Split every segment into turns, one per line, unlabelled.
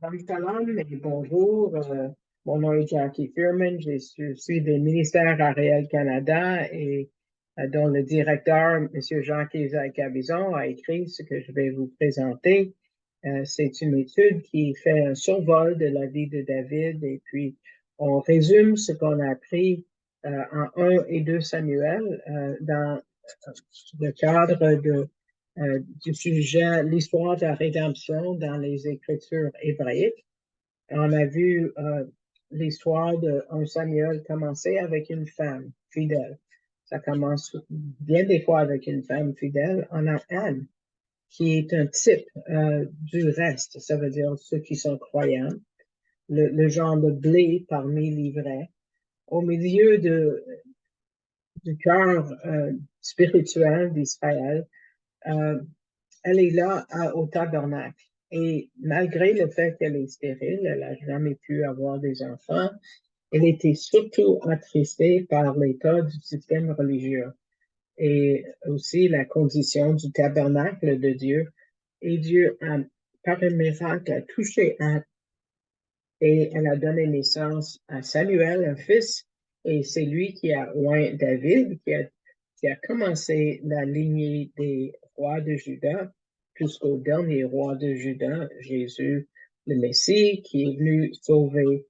Madame Talon, et bonjour. Mon nom est Jackie Furman. Je suis du ministère Ariel Canada et dont le directeur, M. Jean-Isaac Cabizon, a écrit ce que je vais vous présenter. C'est une étude qui fait un survol de la vie de David et puis on résume ce qu'on a appris en 1 et 2 Samuel dans le cadre du sujet l'histoire de la rédemption dans les Écritures hébraïques. On a vu l'histoire de 1 Samuel commencer avec une femme fidèle. Ça commence bien des fois avec une femme fidèle. On a Anne, qui est un type du reste, ça veut dire ceux qui sont croyants, le genre de blé parmi les vrais. Au milieu du cœur spirituel d'Israël, elle est là au tabernacle. Et malgré le fait qu'elle est stérile, elle n'a jamais pu avoir des enfants, elle était surtout attristée par l'état du système religieux et aussi la condition du tabernacle de Dieu. Et Dieu, par un miracle, a touché Anne et elle a donné naissance à Samuel, un fils, et c'est lui qui a oint David, qui a commencé la lignée des rois de Juda jusqu'au dernier roi de Juda, Jésus, le Messie, qui est venu sauver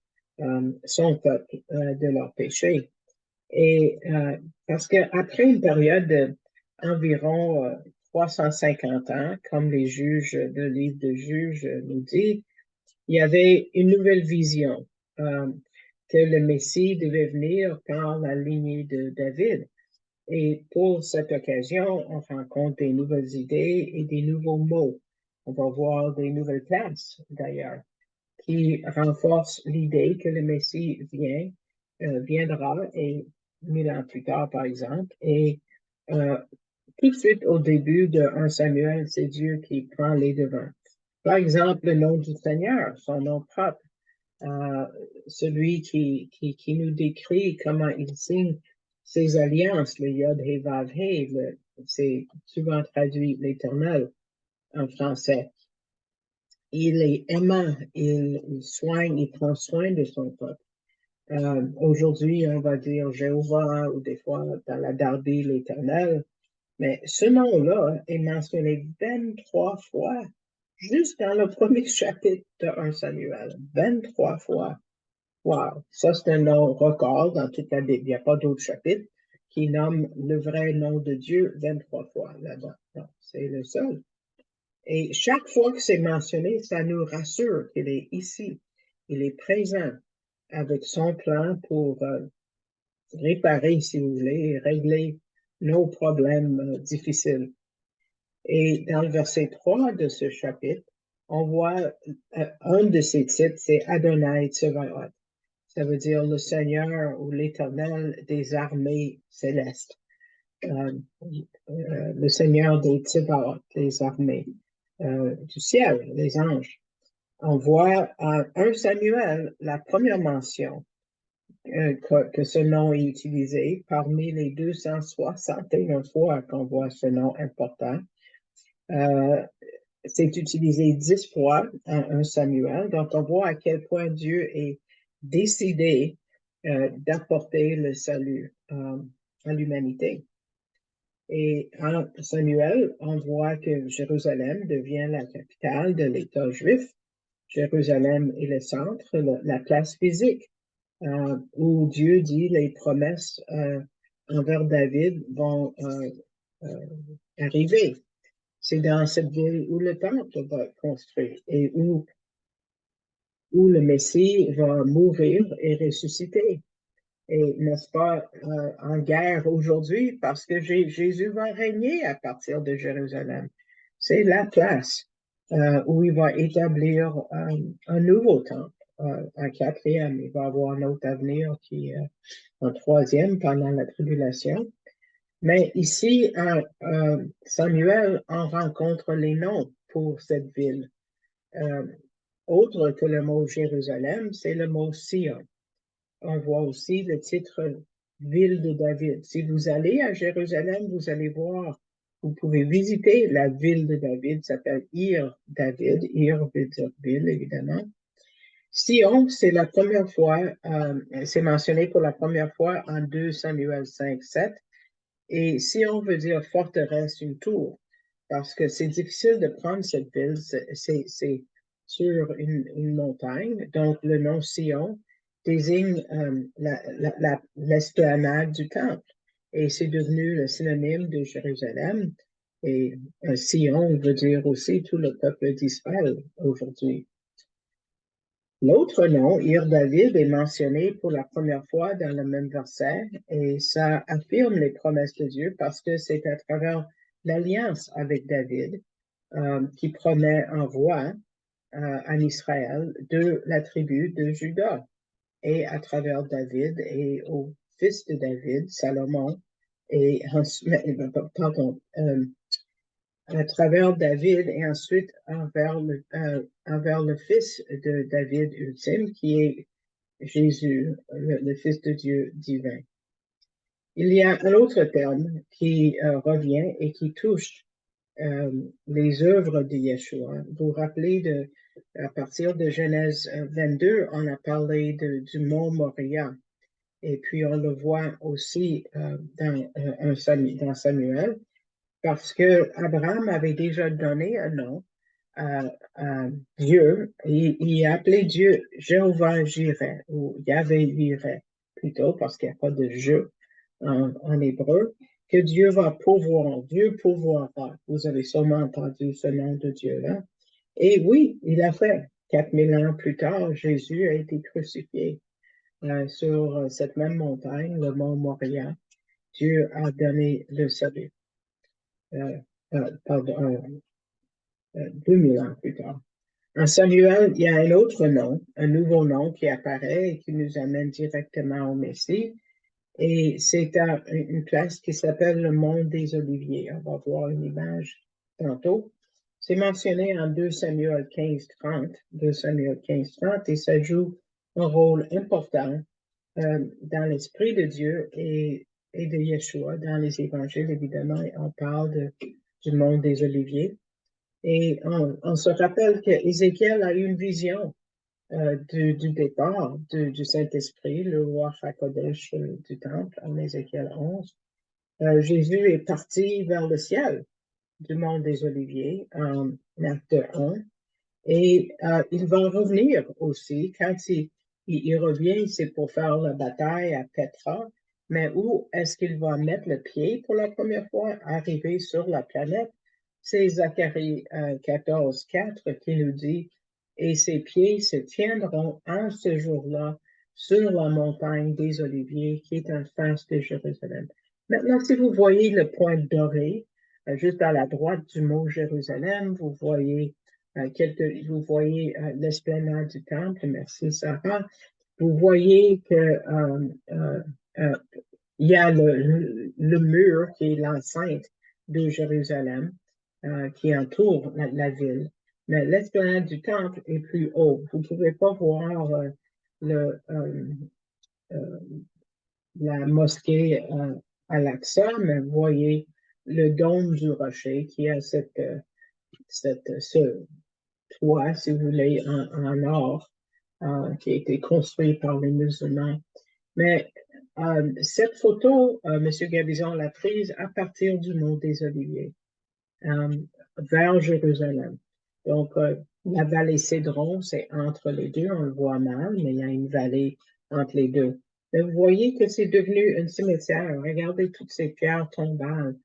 son peuple de leurs péchés. Et parce qu'après une période d'environ 350 ans, comme le livre de Juges nous dit, il y avait une nouvelle vision que le Messie devait venir par la lignée de David. Et pour cette occasion, on rencontre des nouvelles idées et des nouveaux mots. On va voir des nouvelles places, d'ailleurs, qui renforcent l'idée que le Messie viendra, et 1000 ans plus tard, par exemple. Et euh, tout de suite au début de 1 Samuel, c'est Dieu qui prend les devants. Par exemple, le nom du Seigneur, son nom propre, euh, celui qui nous décrit comment il signe ses alliances, le Yod He Vav He, c'est souvent traduit l'Éternel en français. Il est aimant, il soigne, il prend soin de son peuple. Aujourd'hui, on va dire Jéhovah ou des fois dans la Darby l'Éternel, mais ce nom-là est mentionné 23 fois juste dans le premier chapitre de 1 Samuel. 23 fois. Wow, ça c'est un nom record dans toute la Bible. Il n'y a pas d'autre chapitre qui nomme le vrai nom de Dieu 23 fois là-bas. Non, c'est le seul. Et chaque fois que c'est mentionné, ça nous rassure qu'il est ici. Il est présent avec son plan pour réparer, si vous voulez, régler nos problèmes difficiles. Et dans le verset 3 de ce chapitre, on voit un de ces titres, c'est Adonai Tsevaot. Ça veut dire le Seigneur ou l'Éternel des armées célestes. Le Seigneur des Tsevaot, des armées du ciel, les anges. On voit en 1 Samuel la première mention que ce nom est utilisé parmi les 261 fois qu'on voit ce nom important. C'est utilisé 10 fois en 1 Samuel. Donc, on voit à quel point Dieu est décidé d'apporter le salut à l'humanité. Et en Samuel, on voit que Jérusalem devient la capitale de l'État juif. Jérusalem est le centre, la place physique, où Dieu dit les promesses envers David vont arriver. C'est dans cette ville où le temple va être construit et où le Messie va mourir et ressusciter. Et n'est-ce pas en guerre aujourd'hui parce que Jésus va régner à partir de Jérusalem. C'est la place où il va établir un nouveau temple, un quatrième. Il va avoir un autre avenir qui est un troisième pendant la tribulation. Mais ici, Samuel en rencontre les noms pour cette ville. Autre que le mot Jérusalem, c'est le mot Sion. On voit aussi le titre Ville de David. Si vous allez à Jérusalem, vous allez voir, vous pouvez visiter la ville de David, ça s'appelle Ir David. Ir veut dire ville, évidemment. Sion, c'est la première fois, c'est mentionné pour la première fois en 2 Samuel 5, 7. Et Sion veut dire forteresse, une tour, parce que c'est difficile de prendre cette ville, c'est sur une montagne. Donc, le nom Sion désigne l'esplanade du temple. Et c'est devenu le synonyme de Jérusalem. Et Sion veut dire aussi tout le peuple d'Israël aujourd'hui. L'autre nom, Ir-David, est mentionné pour la première fois dans le même verset et ça affirme les promesses de Dieu parce que c'est à travers l'alliance avec David qui promet un roi en Israël de la tribu de Juda. Et à travers David et au fils de David, Salomon, et pardon, à travers David et ensuite envers le fils de David ultime, qui est Jésus, le Fils de Dieu divin. Il y a un autre terme qui revient et qui touche les œuvres de Yeshua. Vous vous rappelez, à partir de Genèse 22, on a parlé du mont Moria. Et puis on le voit aussi dans Samuel, parce que Abraham avait déjà donné un nom à Dieu. Il a appelé Dieu Jéhovah Jireh, ou Yahvé Jireh, plutôt, parce qu'il n'y a pas de je en hébreu, que Dieu va pourvoir, Dieu pourvoira. Vous avez sûrement entendu ce nom de Dieu-là. Et oui, il a fait. 4000 ans plus tard, Jésus a été crucifié sur cette même montagne, le mont Moria. Dieu a donné le salut. Pardon, 2000 ans plus tard. En Samuel, il y a un autre nom, un nouveau nom qui apparaît et qui nous amène directement au Messie. Et c'est à une place qui s'appelle le Mont des Oliviers. On va voir une image tantôt. C'est mentionné en 2 Samuel 15-30, 2 Samuel 15-30, et ça joue un rôle important dans l'esprit de Dieu et de Yeshua. Dans les évangiles, évidemment, on parle du Mont des Oliviers. Et on se rappelle qu'Ézéchiel a eu une vision du départ du Saint-Esprit, le roi Hakodesh du temple, en Ézéchiel 11. Jésus est parti vers le ciel du mont des Oliviers en acte 1. Et il va revenir aussi. Quand il revient, c'est pour faire la bataille à Petra. Mais où est-ce qu'il va mettre le pied pour la première fois, arriver sur la planète? C'est Zacharie 14:4 qui nous dit, et ses pieds se tiendront en ce jour-là sur la montagne des Oliviers qui est en face de Jérusalem. Maintenant, si vous voyez le point doré, juste à la droite du mot Jérusalem, vous voyez vous voyez l'esplanade du temple, merci Sarah. Vous voyez que il y a le mur qui est l'enceinte de Jérusalem qui entoure la ville. Mais l'esplanade du temple est plus haut. Vous ne pouvez pas voir le, la mosquée Al-Aqsa, mais vous voyez le dôme du rocher qui a ce toit, si vous voulez, en or, qui a été construit par les musulmans. Mais cette photo, M. Gabizon l'a prise à partir du mont des Oliviers, vers Jérusalem. Donc, la vallée Cédron, c'est entre les deux, on le voit mal, mais il y a une vallée entre les deux. Mais vous voyez que c'est devenu un cimetière. Regardez toutes ces pierres tombales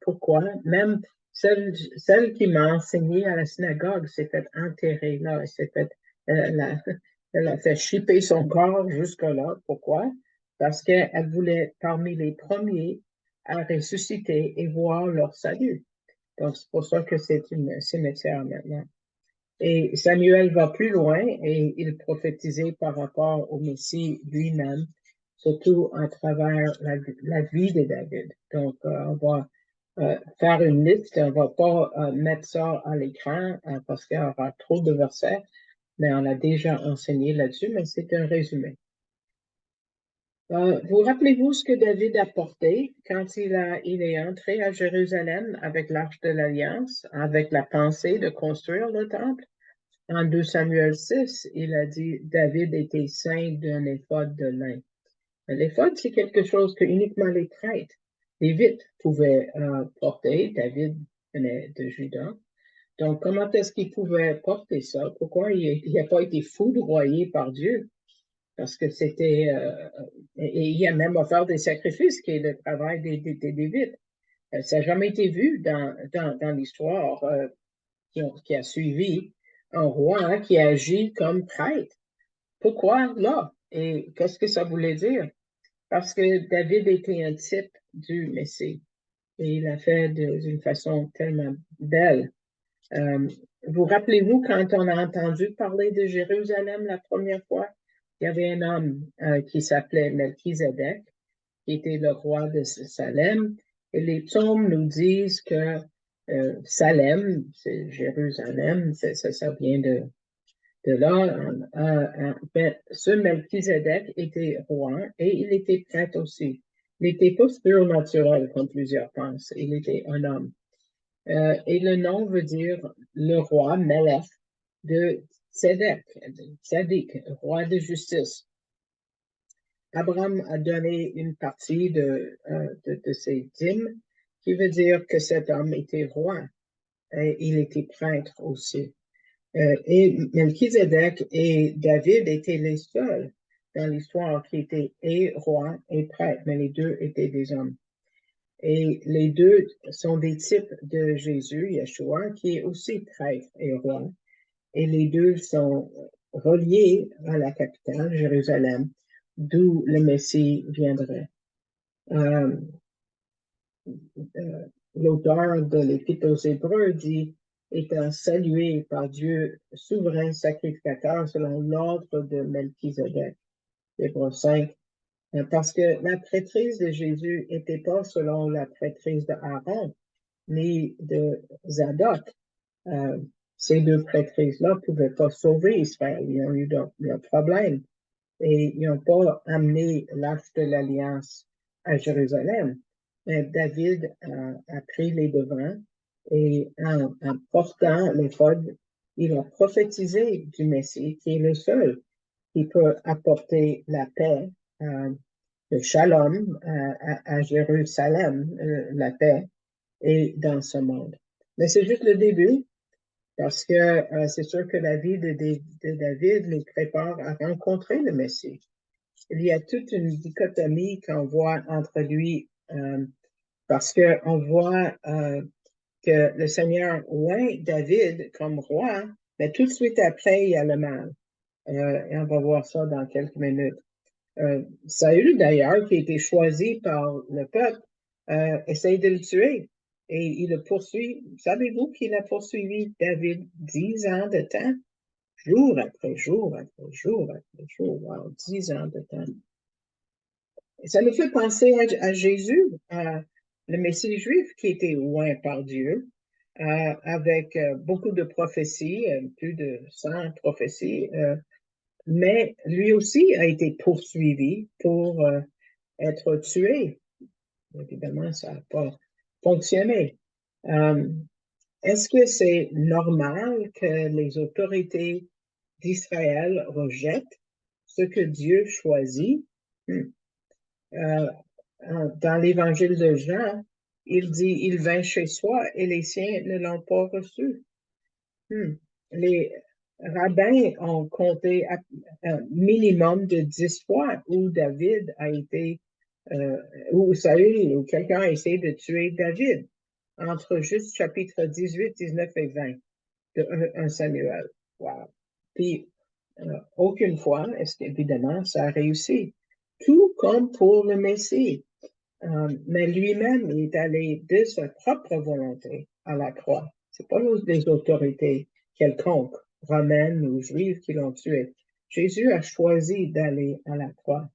pourquoi. Même celle qui m'a enseigné à la synagogue s'est fait enterrer là. Elle a fait chipper son corps jusque-là. Pourquoi? Parce qu'elle voulait parmi les premiers à ressusciter et voir leur salut. Donc, c'est pour ça que c'est une cimetière maintenant. Et Samuel va plus loin et il prophétisait par rapport au Messie lui-même, surtout à travers la vie de David. Donc, on va faire une liste, on ne va pas mettre ça à l'écran parce qu'il y aura trop de versets, mais on a déjà enseigné là-dessus, mais c'est un résumé. Vous rappelez-vous ce que David a porté quand il est entré à Jérusalem avec l'Arche de l'Alliance, avec la pensée de construire le temple? En 2 Samuel 6, il a dit, David était ceint d'un éphod de lin. L'éphod, c'est quelque chose que uniquement les prêtres, les Lévites pouvaient porter. David venait de Juda. Donc, comment est-ce qu'il pouvait porter ça? Pourquoi il n'a pas été foudroyé par Dieu? Parce que c'était... et il a même offert des sacrifices, qui est le travail des Lévites. Ça n'a jamais été vu dans l'histoire qui a suivi un roi qui agit comme prêtre. Pourquoi là? Et qu'est-ce que ça voulait dire? Parce que David était un type du Messie. Et il a fait d'une façon tellement belle. Euh, Vous rappelez-vous quand on a entendu parler de Jérusalem la première fois? Il y avait un homme qui s'appelait Melchizedek, qui était le roi de Salem. Et les psaumes nous disent que Salem, c'est Jérusalem, ça vient de là. Ben, ce Melchizedek était roi et il était prêtre aussi. Il n'était pas surnaturel comme plusieurs pensent. Il était un homme. Et le nom veut dire le roi Melech de Tzedek, roi de justice. Abraham a donné une partie de ses dîmes, qui veut dire que cet homme était roi et il était prêtre aussi. Et Melchizedek et David étaient les seuls dans l'histoire qui étaient et roi et prêtre, mais les deux étaient des hommes. Et les deux sont des types de Jésus, Yeshua, qui est aussi prêtre et roi. Et les deux sont reliés à la capitale, Jérusalem, d'où le Messie viendrait. Euh, L'auteur de l'Épître aux Hébreux dit, étant salué par Dieu, souverain sacrificateur selon l'ordre de Melchizedek, Hébreux 5, parce que la prêtrise de Jésus n'était pas selon la prêtrise d'Aaron, ni de Zadok. Ces deux prêtrises-là ne pouvaient pas sauver Israël. Ils ont eu un problème et ils n'ont pas amené l'arche de l'Alliance à Jérusalem. Mais David a pris les devants et en portant l'éphod, il a prophétisé du Messie qui est le seul qui peut apporter la paix, le shalom à Jérusalem, la paix, et dans ce monde. Mais c'est juste le début, parce que c'est sûr que la vie de David les prépare à rencontrer le Messie. Il y a toute une dichotomie qu'on voit entre lui, parce qu'on voit que le Seigneur oint David comme roi, mais tout de suite après, il y a le mal. Et on va voir ça dans quelques minutes. Saül, d'ailleurs, qui a été choisi par le peuple, essaye de le tuer. Et il le poursuit. Savez-vous qu'il a poursuivi David 10 ans de temps? Jour après jour après jour après jour. Wow, 10 ans de temps. Et ça me fait penser à Jésus, le Messie juif qui était oint par Dieu, avec beaucoup de prophéties, plus de 100 prophéties, mais lui aussi a été poursuivi pour être tué. Évidemment, ça n'a pas fonctionné. Est-ce que c'est normal que les autorités d'Israël rejettent ce que Dieu choisit? Dans l'évangile de Jean, il dit, il vint chez soi et les siens ne l'ont pas reçu. Les rabbins ont compté un minimum de 10 fois où David a été, où Saül ou quelqu'un a essayé de tuer David, entre juste chapitre 18, 19 et 20 de 1 Samuel. Wow. Puis, aucune fois, est-ce qu'évidemment, ça a réussi. Tout comme pour le Messie. Mais lui-même est allé de sa propre volonté à la croix. C'est pas les autorités quelconques, romaines ou juives, qui l'ont tué. Jésus a choisi d'aller à la croix.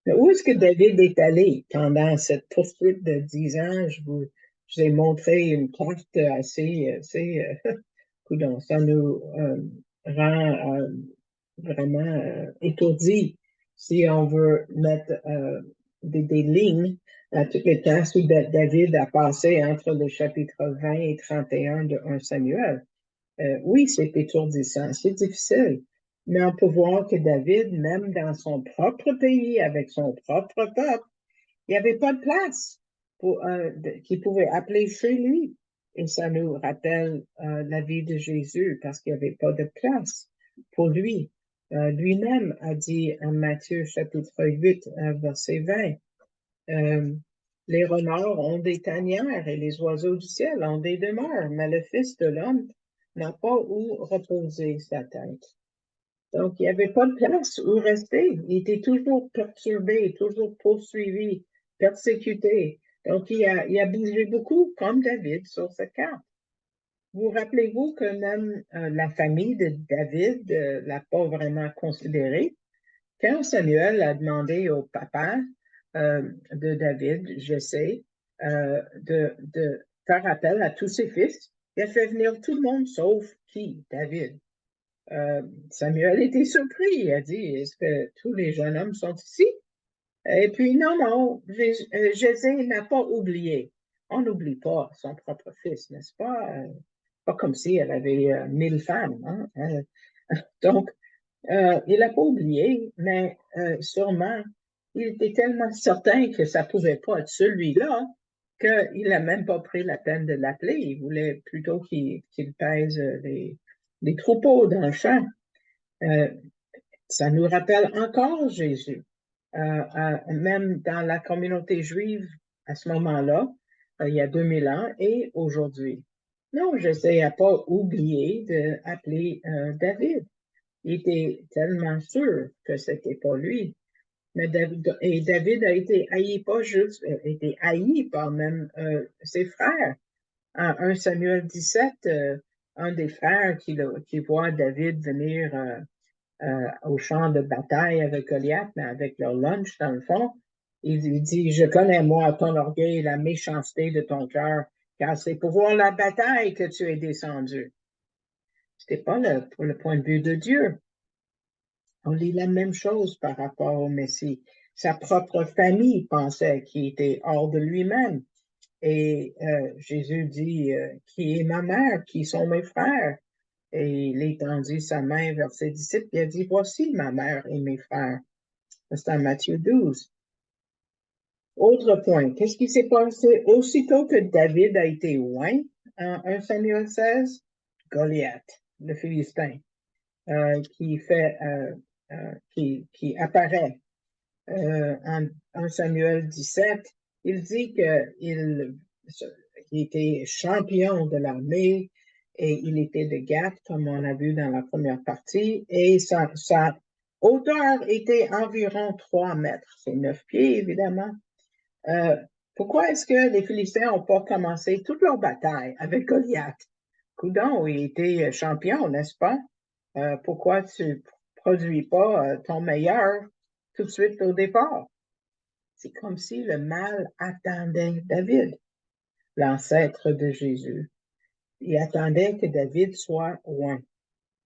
Mais où est-ce que David est allé pendant cette poursuite de 10 ans? Je vous ai montré une carte assez coudonc. Ça nous rend vraiment étourdis si on veut mettre des lignes à toutes les places où David a passé entre le chapitre 20 et 31 de 1 Samuel. Oui, c'est étourdissant, c'est difficile, mais on peut voir que David, même dans son propre pays, avec son propre peuple, il n'y avait pas de place pour qu'il pouvait appeler chez lui. Et ça nous rappelle la vie de Jésus parce qu'il n'y avait pas de place pour lui. Lui-même a dit en Matthieu chapitre 8, verset 20, euh, les renards ont des tanières et les oiseaux du ciel ont des demeures, mais le Fils de l'homme n'a pas où reposer sa tête. Donc, il n'y avait pas de place où rester. Il était toujours perturbé, toujours poursuivi, persécuté. Donc, il a bougé beaucoup, comme David, sur cette carte. Vous rappelez-vous que même la famille de David ne l'a pas vraiment considéré. Quand Samuel a demandé au papa de David, Jessé, de faire appel à tous ses fils, il a fait venir tout le monde sauf qui? David. Samuel était surpris. Il a dit, est-ce que tous les jeunes hommes sont ici? Et puis, non, Jessé n'a pas oublié. On n'oublie pas son propre fils, n'est-ce pas? Pas comme si elle avait 1000 femmes. Hein? Donc, il n'a pas oublié, mais sûrement, il était tellement certain que ça ne pouvait pas être celui-là qu'il n'a même pas pris la peine de l'appeler. Il voulait plutôt qu'il pèse les troupeaux dans le champ. Euh, Ça nous rappelle encore Jésus. Même dans la communauté juive à ce moment-là, il y a 2000 ans et aujourd'hui. Non, j'essaie à pas oublier d'appeler David. Il était tellement sûr que c'était pas lui. Mais David a été haï, pas juste, été haï par même ses frères. En 1 Samuel 17, un des frères qui voit David venir au champ de bataille avec Goliath, mais avec leur lunch dans le fond, il dit, je connais moi ton orgueil et la méchanceté de ton cœur, car c'est pour voir la bataille que tu es descendu. C'était pas pour le point de vue de Dieu. On lit la même chose par rapport au Messie. Sa propre famille pensait qu'il était hors de lui-même. Et Jésus dit, qui est ma mère, qui sont mes frères? Et il étendit sa main vers ses disciples et a dit, voici ma mère et mes frères. C'est en Matthieu 12. Autre point, qu'est-ce qui s'est passé aussitôt que David a été oint en 1 Samuel 16? Goliath, le Philistin, qui fait qui apparaît en 1 Samuel 17, il dit qu'il était champion de l'armée et il était de Gath, comme on a vu dans la première partie, et sa hauteur était environ 3 mètres, c'est 9 pieds évidemment. Pourquoi est-ce que les Philistins n'ont pas commencé toute leur bataille avec Goliath? Coudon, il était champion, n'est-ce pas? Pourquoi tu ne produis pas ton meilleur tout de suite au départ? C'est comme si le mal attendait David, l'ancêtre de Jésus. Il attendait que David soit loin.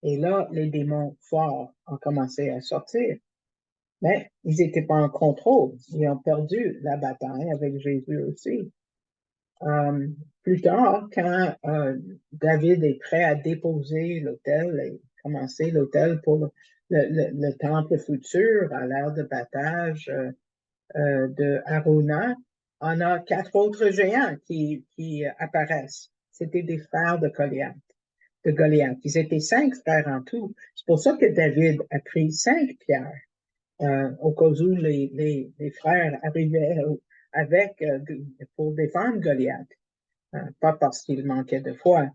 Et là, les démons forts ont commencé à sortir. Mais ils n'étaient pas en contrôle. Ils ont perdu la bataille avec Jésus aussi. Plus tard, quand David est prêt à déposer l'autel et commencer l'autel pour le temple futur à l'ère de battage de Aruna, on a 4 autres géants qui apparaissent. C'était des frères de Goliath. Ils étaient 5 frères en tout. C'est pour ça que David a pris 5 pierres au cas où les frères arrivaient avec pour défendre Goliath, pas parce qu'il manquait de foi.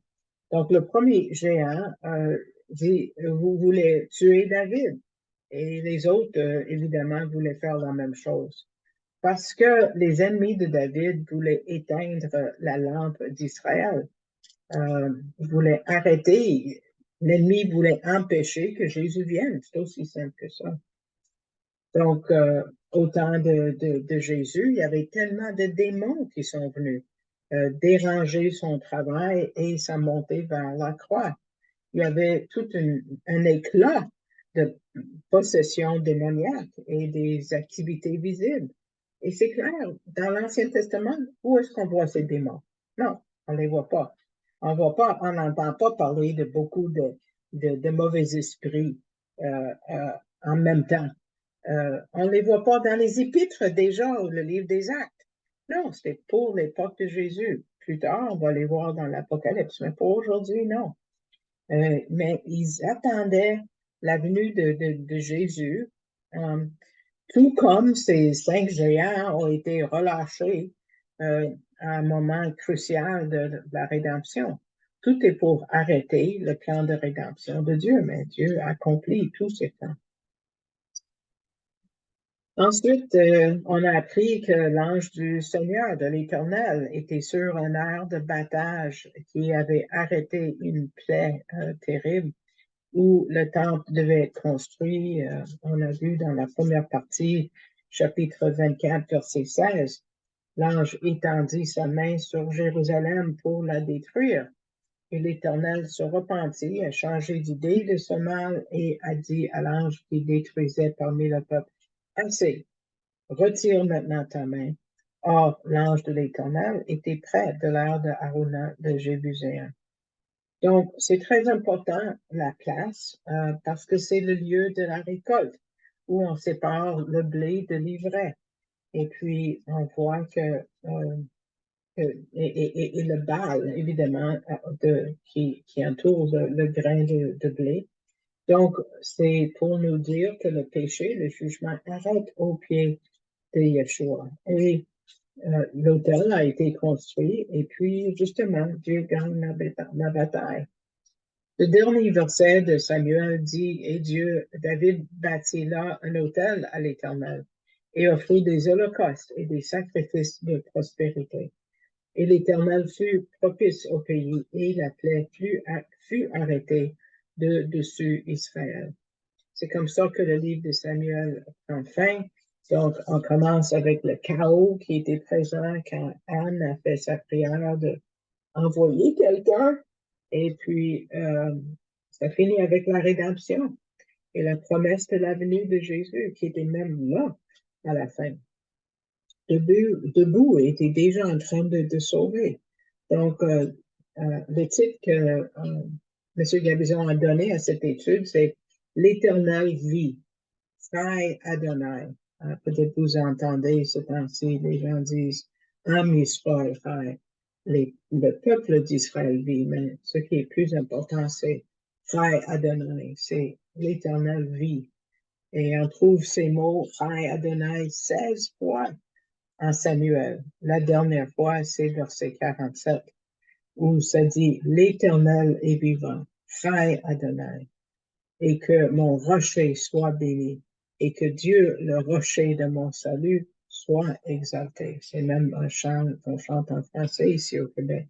Donc, le premier géant dit, vous voulez tuer David. Et les autres, évidemment, voulaient faire la même chose. Parce que les ennemis de David voulaient éteindre la lampe d'Israël, voulaient arrêter, l'ennemi voulait empêcher que Jésus vienne. C'est aussi simple que ça. Donc, au temps de Jésus, il y avait tellement de démons qui sont venus déranger son travail et sa montée vers la croix. Il y avait tout un éclat de possession démoniaque et des activités visibles. Et c'est clair, dans l'Ancien Testament, où est-ce qu'on voit ces démons? Non, on ne les voit pas. On n'entend pas parler de beaucoup de mauvais esprits en même temps. On ne les voit pas dans les Épîtres déjà, ou le livre des Actes. Non, c'était pour l'époque de Jésus. Plus tard, on va les voir dans l'Apocalypse, mais pour aujourd'hui, non. Mais ils attendaient la venue de Jésus, tout comme ces 5 géants ont été relâchés à un moment crucial de la rédemption. Tout est pour arrêter le plan de rédemption de Dieu, mais Dieu accomplit tous ces plans. Ensuite, on a appris que l'ange du Seigneur, de l'Éternel, était sur un air de battage qui avait arrêté une plaie terrible où le temple devait être construit. On a vu dans la première partie, chapitre 24, verset 16, l'ange étendit sa main sur Jérusalem pour la détruire. Et l'Éternel se repentit, a changé d'idée de ce mal et a dit à l'ange qui détruisait parmi le peuple, assez, retire maintenant ta main. Or, l'ange de l'Éternel était près de l'air de Arauna de Jébuséen. Donc, c'est très important, la place, parce que c'est le lieu de la récolte où on sépare le blé de l'ivraie. Et puis, on voit et le bal, évidemment, qui entoure le grain de blé. Donc, c'est pour nous dire que le péché, le jugement arrête au pied de Yeshua. Et l'autel a été construit, et puis, justement, Dieu gagne la bataille. Le dernier verset de Samuel dit, et Dieu, David bâtit là un autel à l'Éternel et offrit des holocaustes et des sacrifices de prospérité. Et l'Éternel fut propice au pays et la plaie fut arrêtée de dessus Israël. C'est comme ça que le livre de Samuel prend fin. Donc, on commence avec le chaos qui était présent quand Anne a fait sa prière d'envoyer quelqu'un. Et puis, ça finit avec la rédemption et la promesse de la venue de Jésus qui était même là à la fin. Debout était déjà en train de sauver. Donc, le titre que M. Gabizon a donné à cette étude, c'est L'Éternel vit, Chai Adonai. Peut-être vous entendez ce temps-ci, les gens disent Am Yisrael Chai. Le peuple d'Israël vit, mais ce qui est plus important, c'est Chai Adonai, c'est l'Éternel vit. Et on trouve ces mots Chai Adonai 16 fois en Samuel. La dernière fois, c'est verset 47, où ça dit l'Éternel est vivant, Chai Adonai, et que mon rocher soit béni, et que Dieu, le rocher de mon salut, soit exalté. C'est même un chant qu'on chante en français ici au Québec.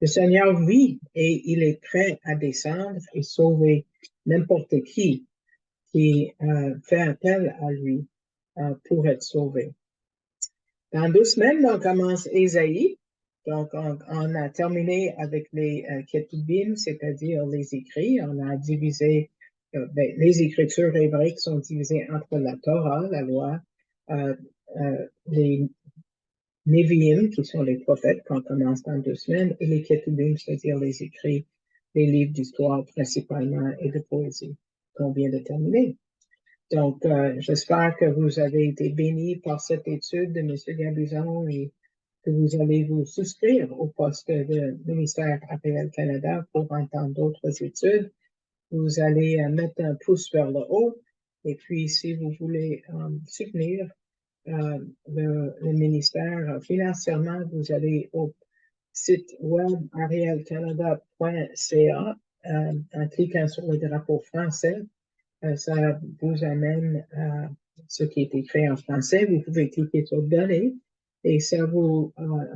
Le Seigneur vit et il est prêt à descendre et sauver n'importe qui fait appel à lui pour être sauvé. Dans 2 semaines, on commence Ésaïe. Donc, on a terminé avec les Ketubim, c'est-à-dire les écrits. On a divisé, les écritures hébraïques sont divisées entre la Torah, la loi, les Nevi'im, qui sont les prophètes, qu'on commence dans 2 semaines, et les Ketubim, c'est-à-dire les écrits, les livres d'histoire principalement et de poésie qu'on vient de terminer. Donc, j'espère que vous avez été bénis par cette étude de M. Gabizon et que vous allez vous souscrire au poste de ministère APL Canada pour entendre d'autres études. Vous allez mettre un pouce vers le haut et puis si vous voulez soutenir le ministère financièrement, vous allez au site web arielcanada.ca en cliquant sur le drapeau français. Ça vous amène à ce qui est écrit en français. Vous pouvez cliquer sur Donner et ça vous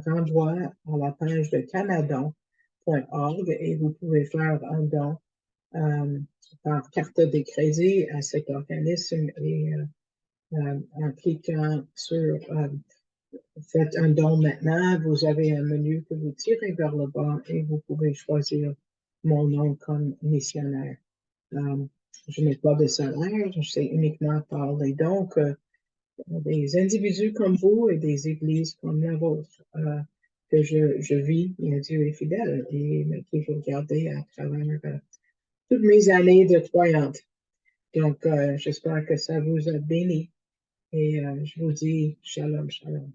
renvoie à la page de canadon.org et vous pouvez faire un don par carte de crédit à cet organisme et en cliquant sur Faites un don maintenant, vous avez un menu que vous tirez vers le bas et vous pouvez choisir mon nom comme missionnaire. Je n'ai pas de salaire, c'est uniquement par les dons que des individus comme vous et des églises comme la vôtre que je vis. Et Dieu est fidèle et m'a toujours gardé à travers toutes mes années de croyante. Donc, j'espère que ça vous a béni et je vous dis shalom, shalom.